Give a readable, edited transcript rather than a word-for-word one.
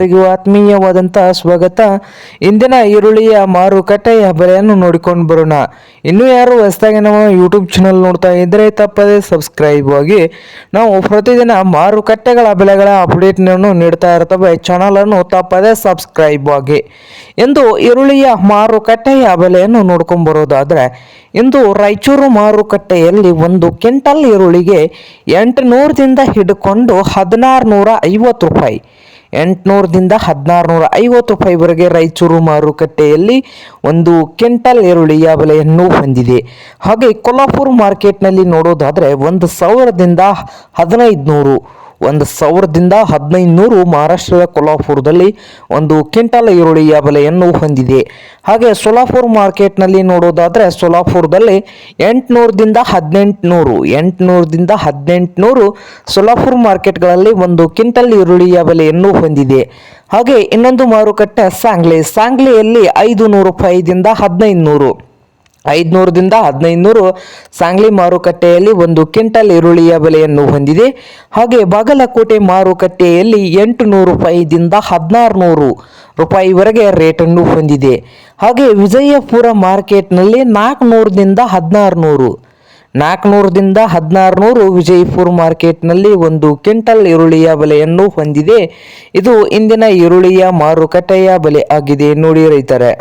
ಆತ್ಮೀಯವಾದಂತಹ ಸ್ವಾಗತ. ಇಂದಿನ ಈರುಳ್ಳಿಯ ಮಾರುಕಟ್ಟೆಯ ಬೆಲೆಯನ್ನು ನೋಡಿಕೊಂಡು ಬರೋಣ. ಇನ್ನೂ ಯಾರು ಹೊಸದಾಗಿ ನಮ್ಮ ಯೂಟ್ಯೂಬ್ ಚಾನಲ್ ನೋಡ್ತಾ ಇದ್ದರೆ ತಪ್ಪದೆ ಸಬ್ಸ್ಕ್ರೈಬ್ ಆಗಿ. ನಾವು ಪ್ರತಿದಿನ ಮಾರುಕಟ್ಟೆಗಳ ಬೆಲೆಗಳ ಅಪ್ಡೇಟ್ನನ್ನು ನೀಡ್ತಾ ಇರ್ತವೆ. ಚಾನಲನ್ನು ತಪ್ಪದೆ ಸಬ್ಸ್ಕ್ರೈಬ್ ಆಗಿ. ಇಂದು ಈರುಳ್ಳಿಯ ಮಾರುಕಟ್ಟೆಯ ಬೆಲೆಯನ್ನು ನೋಡ್ಕೊಂಡು ಬರೋದಾದರೆ, ಇಂದು ರಾಯಚೂರು ಮಾರುಕಟ್ಟೆಯಲ್ಲಿ ಒಂದು ಕ್ವಿಂಟಲ್ ಈರುಳ್ಳಿಗೆ 800ದಿಂದ ಹಿಡ್ಕೊಂಡು 1650 ರೂಪಾಯಿ, 800ದಿಂದ 1650 ರೂಪಾಯಿವರೆಗೆ ರಾಯಚೂರು ಮಾರುಕಟ್ಟೆಯಲ್ಲಿ ಒಂದು ಕ್ವಿಂಟಲ್ ಈರುಳ್ಳಿಯ ಬೆಲೆಯನ್ನು ಹೊಂದಿದೆ. ಹಾಗೆ ಕೊಲ್ಹಾಪುರ ಮಾರ್ಕೆಟ್ನಲ್ಲಿ ನೋಡೋದಾದರೆ 1,1500 ಮಹಾರಾಷ್ಟ್ರದ ಕೊಲ್ಹಾಪುರದಲ್ಲಿ ಒಂದು ಕ್ವಿಂಟಲ್ ಈರುಳ್ಳಿಯ ಬೆಲೆಯನ್ನು ಹೊಂದಿದೆ. ಹಾಗೆ ಸೋಲಾಪುರ ಮಾರ್ಕೆಟ್ನಲ್ಲಿ ನೋಡೋದಾದರೆ ಸೋಲಾಪುರದಲ್ಲಿ 800ದಿಂದ 1800 ಸೋಲಾಪುರ ಮಾರ್ಕೆಟ್ಗಳಲ್ಲಿ ಒಂದು ಕ್ವಿಂಟಲ್ ಈರುಳ್ಳಿಯ ಬೆಲೆಯನ್ನು ಹೊಂದಿದೆ. ಹಾಗೆ ಇನ್ನೊಂದು ಮಾರುಕಟ್ಟೆ ಸಾಂಗ್ಲಿಯಲ್ಲಿ 500 ರೂಪಾಯಿದಿಂದ 1500 ಸಾಂಗ್ಲಿ ಮಾರುಕಟ್ಟೆಯಲ್ಲಿ ಒಂದು ಕ್ವಿಂಟಲ್ ಈರುಳ್ಳಿಯ ಬೆಲೆಯನ್ನು ಹೊಂದಿದೆ. ಹಾಗೆ ಬಾಗಲಕೋಟೆ ಮಾರುಕಟ್ಟೆಯಲ್ಲಿ 800 ರೂಪಾಯಿದಿಂದ 1600 ರೂಪಾಯಿವರೆಗೆ ರೇಟನ್ನು ಹೊಂದಿದೆ. ಹಾಗೆ ವಿಜಯಪುರ ಮಾರ್ಕೆಟ್ನಲ್ಲಿ 400ದಿಂದ 1600 ವಿಜಯಪುರ ಮಾರ್ಕೆಟ್ನಲ್ಲಿ ಒಂದು ಕ್ವಿಂಟಲ್ ಈರುಳ್ಳಿಯ ಬೆಲೆಯನ್ನು ಹೊಂದಿದೆ. ಇದು ಇಂದಿನ ಈರುಳ್ಳಿಯ ಮಾರುಕಟ್ಟೆಯ ಬೆಲೆ ಆಗಿದೆ ನೋಡಿ ರೈತರೇ.